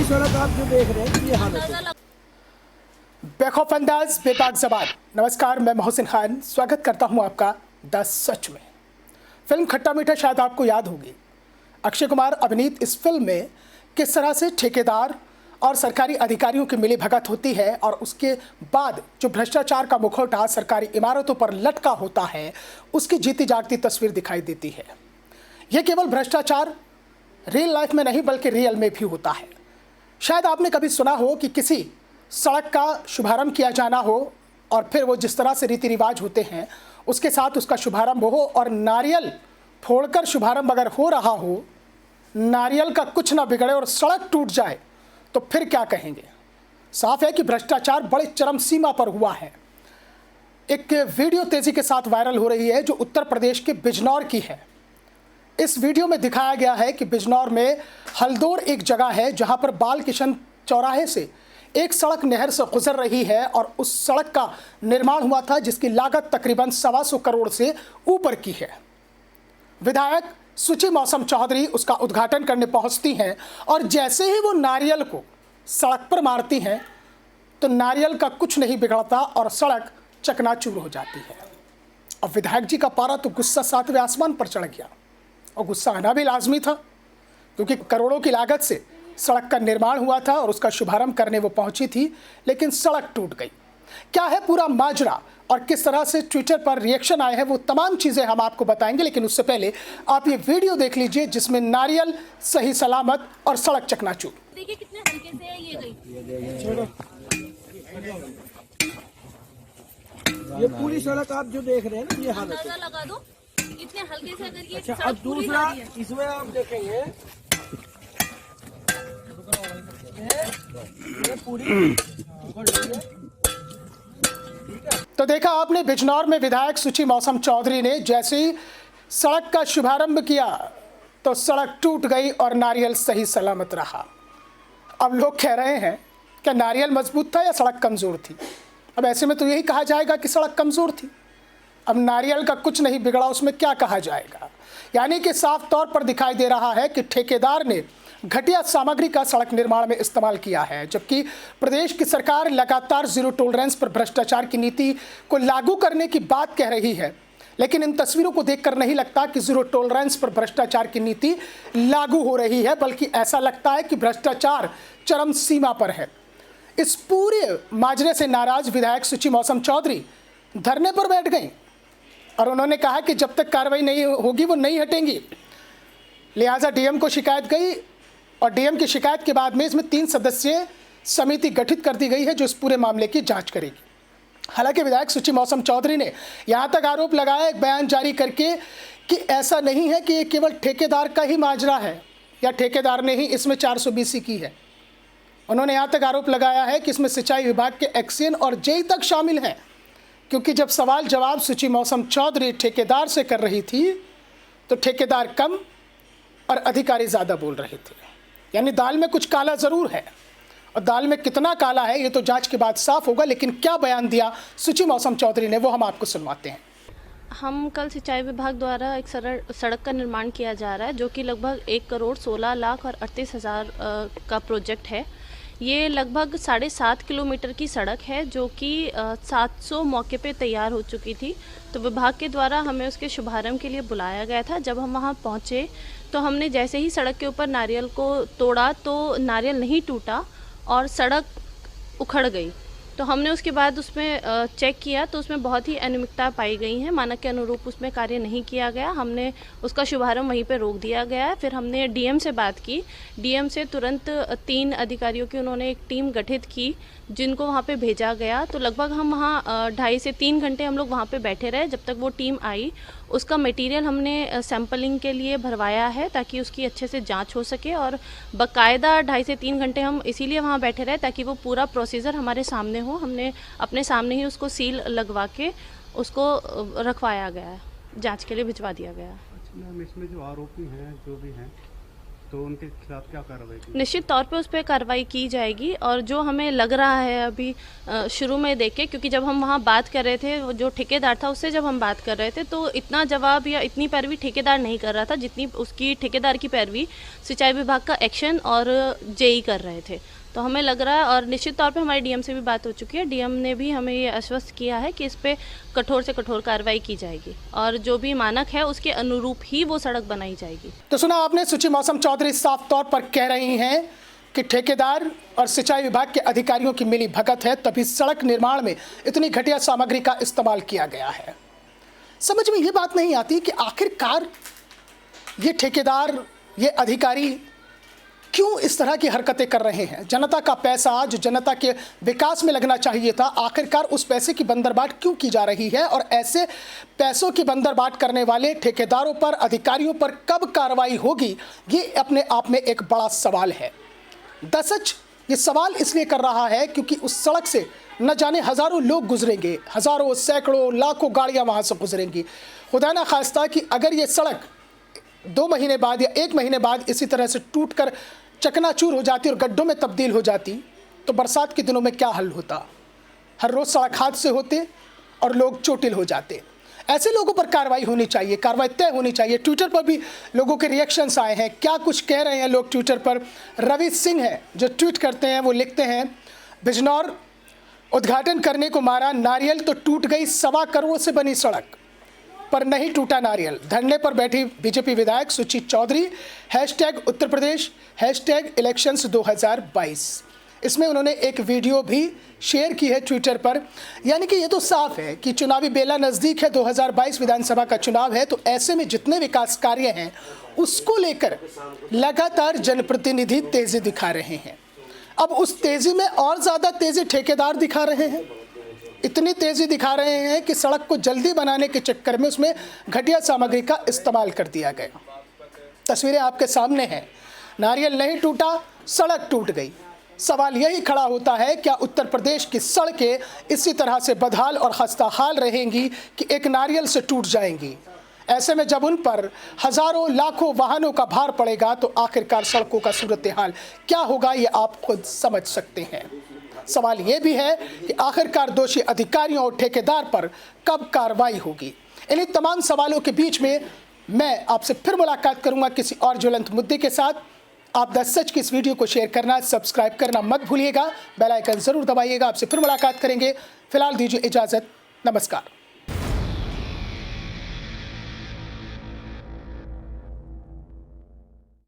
पूरी सड़क आप जो देख रहे हैं ये हालत है। बेखौफ अंदाज बेबाक ज़बान। नमस्कार, मैं मोहसिन खान स्वागत करता हूं आपका द सच में। फिल्म खट्टा मीठा शायद आपको याद होगी। अक्षय कुमार अभिनीत इस फिल्म में किस तरह से ठेकेदार और सरकारी अधिकारियों की मिली भगत होती है और उसके बाद जो भ्रष्टाचार का मुखौटा सरकारी इमारतों पर लटका होता है उसकी जीती जागती तस्वीर दिखाई देती है। यह केवल भ्रष्टाचार रियल लाइफ में नहीं बल्कि रियल में भी होता है। शायद आपने कभी सुना हो कि किसी सड़क का शुभारंभ किया जाना हो और फिर वो जिस तरह से रीति रिवाज होते हैं उसके साथ उसका शुभारंभ हो और नारियल फोड़कर शुभारंभ अगर हो रहा हो, नारियल का कुछ ना बिगड़े और सड़क टूट जाए तो फिर क्या कहेंगे। साफ है कि भ्रष्टाचार बड़े चरम सीमा पर हुआ है। एक वीडियो तेजी के साथ वायरल हो रही है जो उत्तर प्रदेश के बिजनौर की है। इस वीडियो में दिखाया गया है कि बिजनौर में हल्दोर एक जगह है जहां पर बाल किशन चौराहे से एक सड़क नहर से गुजर रही है और उस सड़क का निर्माण हुआ था जिसकी लागत तकरीबन 125 करोड़ से ऊपर की है। विधायक सुची मौसम चौधरी उसका उद्घाटन करने पहुंचती हैं और जैसे ही वो नारियल को सड़क पर मारती हैं तो नारियल का कुछ नहीं बिगड़ता और सड़क चकनाचूर हो जाती है। अब विधायक जी का पारा तो गुस्सा 7वें आसमान पर चढ़ गया और गुस्सा आना भी लाजमी था क्योंकि करोड़ों की लागत से सड़क का निर्माण हुआ था और उसका शुभारंभ करने वो पहुंची थी, लेकिन सड़क टूट गई। क्या है पूरा माजरा और किस तरह से ट्विटर पर रिएक्शन आए हैं वो तमाम चीज़ें हम आपको बताएंगे, लेकिन उससे पहले आप ये वीडियो देख लीजिए जिसमें नारियल सही सलामत और सड़क चकनाचूर। देखिए कितने हल्के से है ये गई। ये पूरी सड़क आप जो देख रहे हैं ना ये हालत है। अंदाजा लगा दो इतने हल्के से अगर ये अच्छा, सड़क अब पूरी दूसरा जा रही है। इसमें आप देखेंगे ये पूरी तो देखा आपने बिजनौर में विधायक सुची मौसम चौधरी ने जैसे ही सड़क का शुभारंभ किया तो सड़क टूट गई और नारियल सही सलामत रहा। अब लोग कह रहे हैं कि नारियल मजबूत था या सड़क कमज़ोर थी। अब ऐसे में तो यही कहा जाएगा कि सड़क कमज़ोर थी। अब नारियल का कुछ नहीं बिगड़ा उसमें क्या कहा जाएगा। यानी कि साफ तौर पर दिखाई दे रहा है कि ठेकेदार ने घटिया सामग्री का सड़क निर्माण में इस्तेमाल किया है, जबकि प्रदेश की सरकार लगातार जीरो टॉलरेंस पर भ्रष्टाचार की नीति को लागू करने की बात कह रही है, लेकिन इन तस्वीरों को देखकर नहीं लगता कि जीरो टॉलरेंस पर भ्रष्टाचार की नीति लागू हो रही है, बल्कि ऐसा लगता है कि भ्रष्टाचार चरम सीमा पर है। इस पूरे माजरे से नाराज विधायक सुची मौसम चौधरी धरने पर बैठ गई और उन्होंने कहा कि जब तक कार्रवाई नहीं होगी वो नहीं हटेंगी। लिहाजा डीएम को शिकायत गई और डीएम की शिकायत के बाद में इसमें 3 सदस्यीय समिति गठित कर दी गई है जो इस पूरे मामले की जांच करेगी। हालांकि विधायक सुची मौसम चौधरी ने यहां तक आरोप लगाया एक बयान जारी करके कि ऐसा नहीं है कि ये केवल ठेकेदार का ही माजरा है या ठेकेदार ने ही इसमें 420 की है। उन्होंने यहाँ तक आरोप लगाया है कि इसमें सिंचाई विभाग के एक्सियन और जेई तक शामिल हैं, क्योंकि जब सवाल जवाब सुची मौसम चौधरी ठेकेदार से कर रही थी तो ठेकेदार कम और अधिकारी ज़्यादा बोल रहे थे। यानी दाल में कुछ काला ज़रूर है और दाल में कितना काला है ये तो जांच के बाद साफ होगा, लेकिन क्या बयान दिया सुची मौसम चौधरी ने वो हम आपको सुनवाते हैं। हम कल सिंचाई विभाग द्वारा एक सड़क का निर्माण किया जा रहा है जो कि लगभग 1 करोड़ 16 लाख और 38 हज़ार का प्रोजेक्ट है। ये लगभग 7.5 किलोमीटर की सड़क है जो कि 700 मौके पे तैयार हो चुकी थी। तो विभाग के द्वारा हमें उसके शुभारंभ के लिए बुलाया गया था। जब हम वहाँ पहुँचे तो हमने जैसे ही सड़क के ऊपर नारियल को तोड़ा तो नारियल नहीं टूटा और सड़क उखड़ गई। तो हमने उसके बाद उसमें चेक किया तो उसमें बहुत ही अनियमितता पाई गई हैं। मानक के अनुरूप उसमें कार्य नहीं किया गया। हमने उसका शुभारंभ वहीं पे रोक दिया गया है। फिर हमने डीएम से बात की। डीएम से तुरंत 3 अधिकारियों की उन्होंने एक टीम गठित की जिनको वहाँ पे भेजा गया। तो लगभग हम वहाँ 2.5 से 3 घंटे हम लोग वहाँ पे बैठे रहे जब तक वो टीम आई। उसका मटेरियल हमने सैंपलिंग के लिए भरवाया है ताकि उसकी अच्छे से जांच हो सके और बाकायदा 2.5 से 3 घंटे हम इसीलिए वहाँ बैठे रहे ताकि वो पूरा प्रोसीजर हमारे सामने हो। हमने अपने सामने ही उसको सील लगवा के उसको रखवाया गया है, जांच के लिए भिजवा दिया गया है। अच्छा मैम, इसमें जो आरोपी हैं जो भी हैं तो उनके खिलाफ क्या कार्रवाई की? निश्चित तौर पे उस पर कार्रवाई की जाएगी। और जो हमें लग रहा है अभी शुरू में देखे, क्योंकि जब हम वहाँ बात कर रहे थे, वो जो ठेकेदार था उससे जब हम बात कर रहे थे, तो इतना जवाब या इतनी पैरवी ठेकेदार नहीं कर रहा था जितनी उसकी ठेकेदार की पैरवी सिंचाई विभाग का एक्शन और जेई कर रहे थे। तो हमें लग रहा है, और निश्चित तौर पे हमारी डीएम से भी बात हो चुकी है, डीएम ने भी हमें ये आश्वस्त किया है कि इस पे कठोर से कठोर कार्रवाई की जाएगी और जो भी मानक है उसके अनुरूप ही वो सड़क बनाई जाएगी। तो सुना आपने, सुचि मौसम चौधरी साफ तौर पर कह रही हैं कि ठेकेदार और सिंचाई विभाग के अधिकारियों की मिली भगत है, तभी सड़क निर्माण में इतनी घटिया सामग्री का इस्तेमाल किया गया है। समझ में ये बात नहीं आती कि आखिरकार ये ठेकेदार, ये अधिकारी क्यों इस तरह की हरकतें कर रहे हैं। जनता का पैसा जो जनता के विकास में लगना चाहिए था, आखिरकार उस पैसे की बंदरबाट क्यों की जा रही है, और ऐसे पैसों की बंदरबाट करने वाले ठेकेदारों पर, अधिकारियों पर कब कार्रवाई होगी, ये अपने आप में एक बड़ा सवाल है। दसच ये सवाल इसलिए कर रहा है क्योंकि उस सड़क से न जाने हज़ारों लोग गुजरेंगे, हज़ारों, सैकड़ों, लाखों गाड़ियाँ वहाँ से गुजरेंगी। खुदा ना खास्ता कि अगर ये सड़क 2 महीने बाद या 1 महीने बाद इसी तरह से टूटकर चकनाचूर हो जाती और गड्ढों में तब्दील हो जाती, तो बरसात के दिनों में क्या हल होता। हर रोज़ सड़क हादसे होते और लोग चोटिल हो जाते। ऐसे लोगों पर कार्रवाई होनी चाहिए, कार्रवाई तय होनी चाहिए। ट्विटर पर भी लोगों के रिएक्शंस आए हैं, क्या कुछ कह रहे हैं लोग ट्विटर पर। रवि सिंह है जो ट्वीट करते हैं, वो लिखते हैं, बिजनौर उद्घाटन करने को मारा नारियल तो टूट गई 1.25 करोड़ से बनी सड़क पर नहीं टूटा नारियल। धरने पर बैठी बीजेपी विधायक सुचि चौधरी, #उत्तर प्रदेश, #इलेक्शंस 2022। इसमें उन्होंने एक वीडियो भी शेयर की है ट्विटर पर। यानी कि ये तो साफ है कि चुनावी बेला नज़दीक है, 2022 विधानसभा का चुनाव है, तो ऐसे में जितने विकास कार्य हैं उसको लेकर लगातार जनप्रतिनिधि तेज़ी दिखा रहे हैं। अब उस तेज़ी में और ज़्यादा तेज़ी ठेकेदार दिखा रहे हैं। इतनी तेज़ी दिखा रहे हैं कि सड़क को जल्दी बनाने के चक्कर में उसमें घटिया सामग्री का इस्तेमाल कर दिया गया। तस्वीरें आपके सामने हैं, नारियल नहीं टूटा, सड़क टूट गई। सवाल यही खड़ा होता है, क्या उत्तर प्रदेश की सड़कें इसी तरह से बदहाल और खस्ताहाल रहेंगी कि एक नारियल से टूट जाएंगी? ऐसे में जब उन पर हज़ारों, लाखों वाहनों का भार पड़ेगा तो आखिरकार सड़कों का सूरत हाल क्या होगा, ये आप खुद समझ सकते हैं। सवाल ये भी है कि आखिरकार दोषी अधिकारियों और ठेकेदार पर कब कार्रवाई होगी। इन्हीं तमाम सवालों के बीच में मैं आपसे फिर मुलाकात करूंगा किसी और ज्वलंत मुद्दे के साथ। आप द सच की इस वीडियो को शेयर करना, सब्सक्राइब करना मत भूलिएगा, बेल आइकन जरूर दबाइएगा। आपसे फिर मुलाकात करेंगे। फिलहाल दीजिए इजाज़त, नमस्कार।